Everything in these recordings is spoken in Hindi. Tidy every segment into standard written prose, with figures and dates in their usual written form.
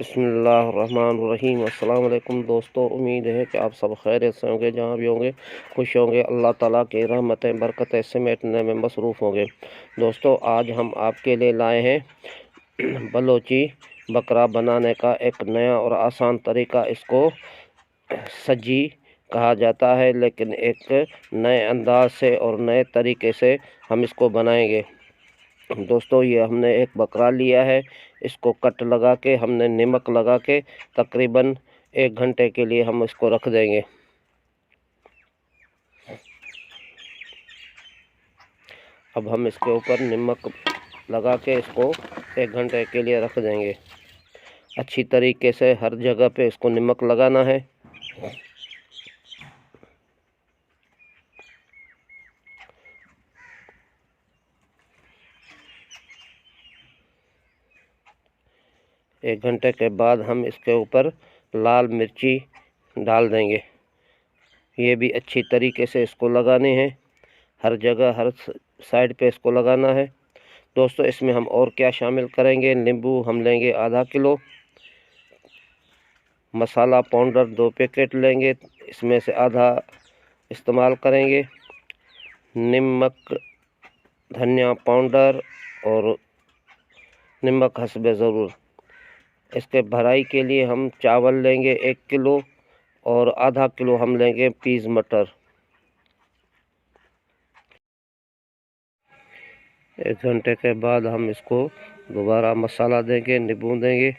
बिस्मिल्लाहिर्रहमानिर्रहीम। अस्सलाम वालेकुम दोस्तों, उम्मीद है कि आप सब खैरियत से होंगे, जहाँ भी होंगे खुश होंगे, अल्लाह ताला की रहमतें बरकतें समेटने में मसरूफ़ होंगे। दोस्तों, आज हम आपके लिए लाए हैं बलोची बकरा बनाने का एक नया और आसान तरीका। इसको सज्जी कहा जाता है, लेकिन एक नए अंदाज से और नए तरीके से हम इसको बनाएंगे। दोस्तों, ये हमने एक बकरा लिया है। इसको कट लगा के हमने नमक लगा के तकरीबन 1 घंटे के लिए हम इसको रख देंगे। अब हम इसके ऊपर नमक लगा के इसको 1 घंटे के लिए रख देंगे। अच्छी तरीके से हर जगह पे इसको नमक लगाना है। एक घंटे के बाद हम इसके ऊपर लाल मिर्ची डाल देंगे। ये भी अच्छी तरीके से इसको लगाने हैं, हर जगह हर साइड पे इसको लगाना है। दोस्तों, इसमें हम और क्या शामिल करेंगे? नींबू हम लेंगे आधा किलो, मसाला पाउडर 2 पैकेट लेंगे, इसमें से आधा इस्तेमाल करेंगे। नमक, धनिया पाउडर और नमक हस्बे ज़रूर। इसके भराई के लिए हम चावल लेंगे 1 किलो और आधा किलो हम लेंगे पीस मटर। 1 घंटे के बाद हम इसको दोबारा मसाला देंगे, नींबू देंगे।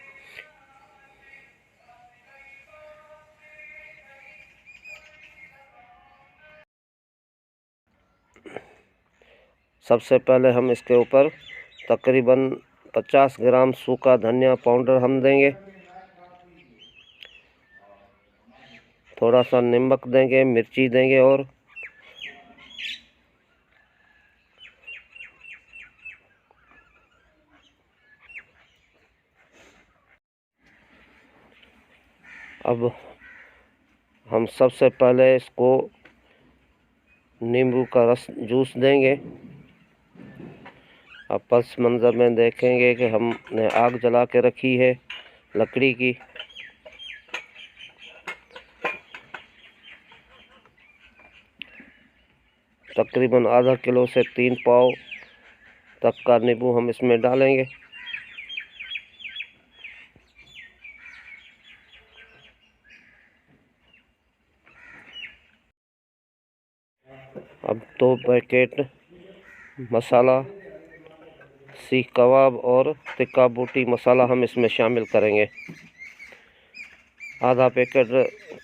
सबसे पहले हम इसके ऊपर तकरीबन 50 ग्राम सूखा धनिया पाउडर हम देंगे। थोड़ा सा नमक देंगे, मिर्ची देंगे और अब हम सबसे पहले इसको नींबू का रस जूस देंगे। अब पस मंज़र में देखेंगे कि हमने आग जला के रखी है लकड़ी की। तकरीबन आधा किलो से 3 पाव तक का नींबू हम इसमें डालेंगे। अब 2 पैकेट मसाला सीख कबाब और तिक्का बूटी मसाला हम इसमें शामिल करेंगे। आधा पैकेट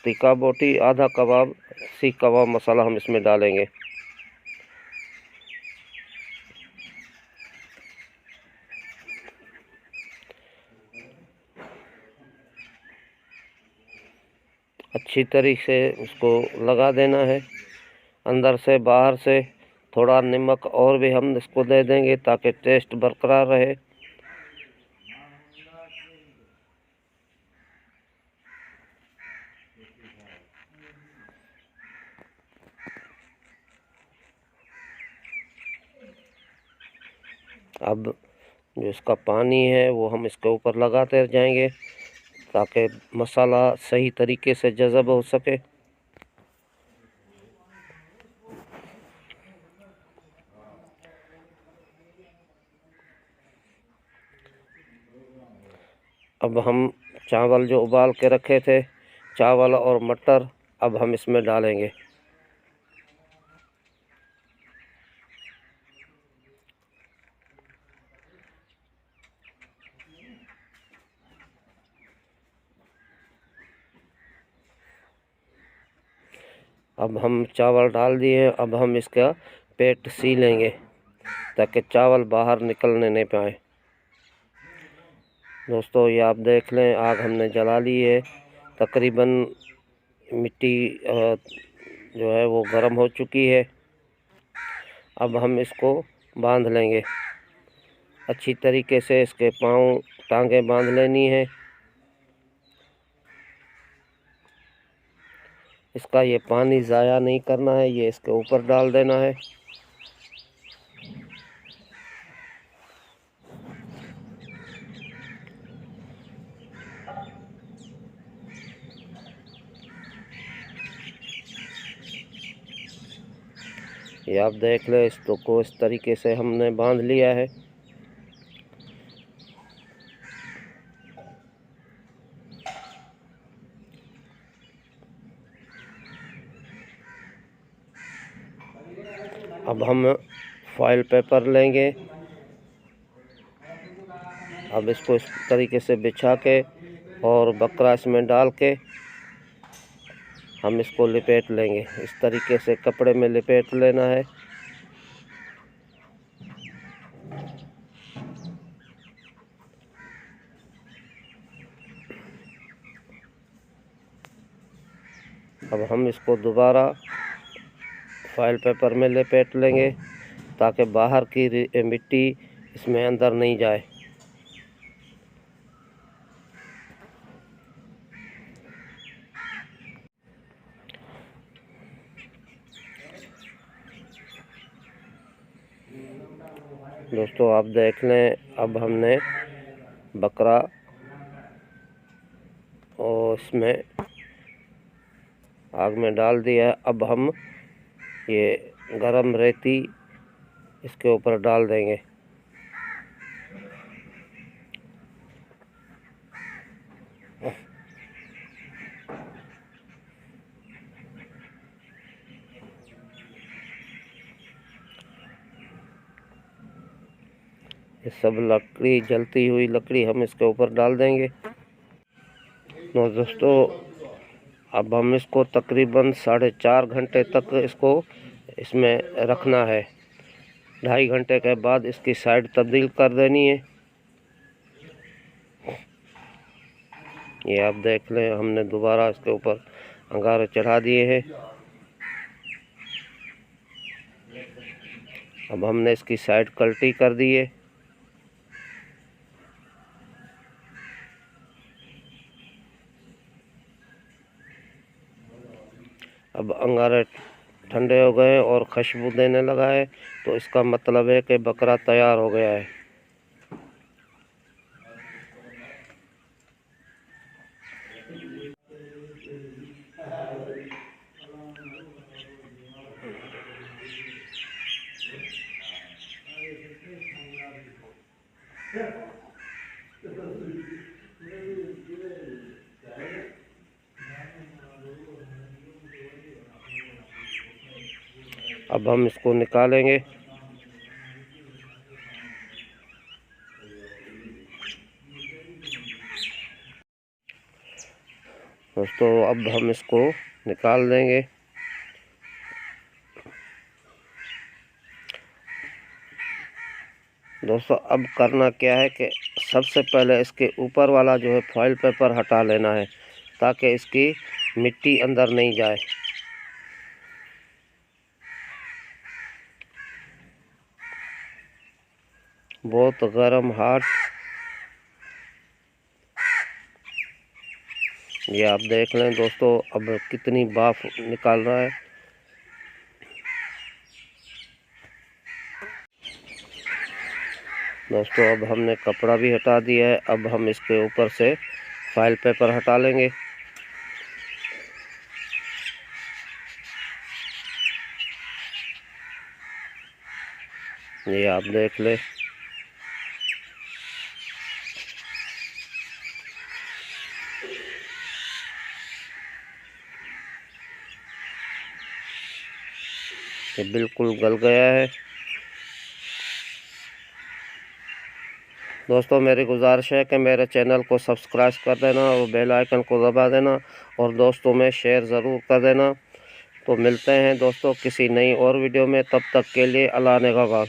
तिक्का बोटी, आधा कबाब सीख कबाब मसाला हम इसमें डालेंगे। अच्छी तरीके से उसको लगा देना है, अंदर से बाहर से। थोड़ा नमक और भी हम इसको दे देंगे ताकि टेस्ट बरकरार रहे। अब जो इसका पानी है वो हम इसके ऊपर लगाते जाएंगे ताकि मसाला सही तरीके से जज़ब हो सके। अब हम चावल जो उबाल के रखे थे, चावल और मटर, अब हम इसमें डालेंगे। अब हम चावल डाल दिए। अब हम इसका पेट सी लेंगे ताकि चावल बाहर निकलने नहीं पाए। दोस्तों, ये आप देख लें, आग हमने जला ली है। तकरीबन मिट्टी जो है वो गर्म हो चुकी है। अब हम इसको बांध लेंगे। अच्छी तरीके से इसके पाँव टांगें बांध लेनी है। इसका ये पानी ज़ाया नहीं करना है, ये इसके ऊपर डाल देना है। ये आप देख लें, इसको को इस तरीके से हमने बांध लिया है। अब हम फॉइल पेपर लेंगे। अब इसको इस तरीके से बिछा के और बकरा इसमें डाल के हम इसको लपेट लेंगे। इस तरीके से कपड़े में लपेट लेना है। अब हम इसको दोबारा फॉइल पेपर में लपेट लेंगे ताकि बाहर की मिट्टी इसमें अंदर नहीं जाए। दोस्तों आप देख लें, अब हमने बकरा और इसमें आग में डाल दिया है। अब हम ये गरम रेती इसके ऊपर डाल देंगे। ये सब लकड़ी, जलती हुई लकड़ी हम इसके ऊपर डाल देंगे। तो दोस्तों अब हम इसको तकरीबन 4.5 घंटे तक इसको इसमें रखना है। 2.5 घंटे के बाद इसकी साइड तब्दील कर देनी है। ये आप देख लें, हमने दोबारा इसके ऊपर अंगारे चढ़ा दिए हैं। अब हमने इसकी साइड कल्टी कर दी है। अब अंगारे ठंडे हो गए और खुशबू देने लगा है, तो इसका मतलब है कि बकरा तैयार हो गया है। अब हम इसको निकालेंगे। दोस्तों अब हम इसको निकाल देंगे। दोस्तों अब करना क्या है कि सबसे पहले इसके ऊपर वाला जो है फॉइल पेपर हटा लेना है ताकि इसकी मिट्टी अंदर नहीं जाए। बहुत गर्म हाथ, ये आप देख लें दोस्तों, अब कितनी भाप निकाल रहा है। दोस्तों अब हमने कपड़ा भी हटा दिया है। अब हम इसके ऊपर से फॉइल पेपर हटा लेंगे। ये आप देख लें, ये बिल्कुल गल गया है। दोस्तों मेरी गुजारिश है कि मेरे चैनल को सब्सक्राइब कर देना और बेल आइकन को दबा देना और दोस्तों में शेयर ज़रूर कर देना। तो मिलते हैं दोस्तों किसी नई और वीडियो में, तब तक के लिए अल्लाह ने गवाह।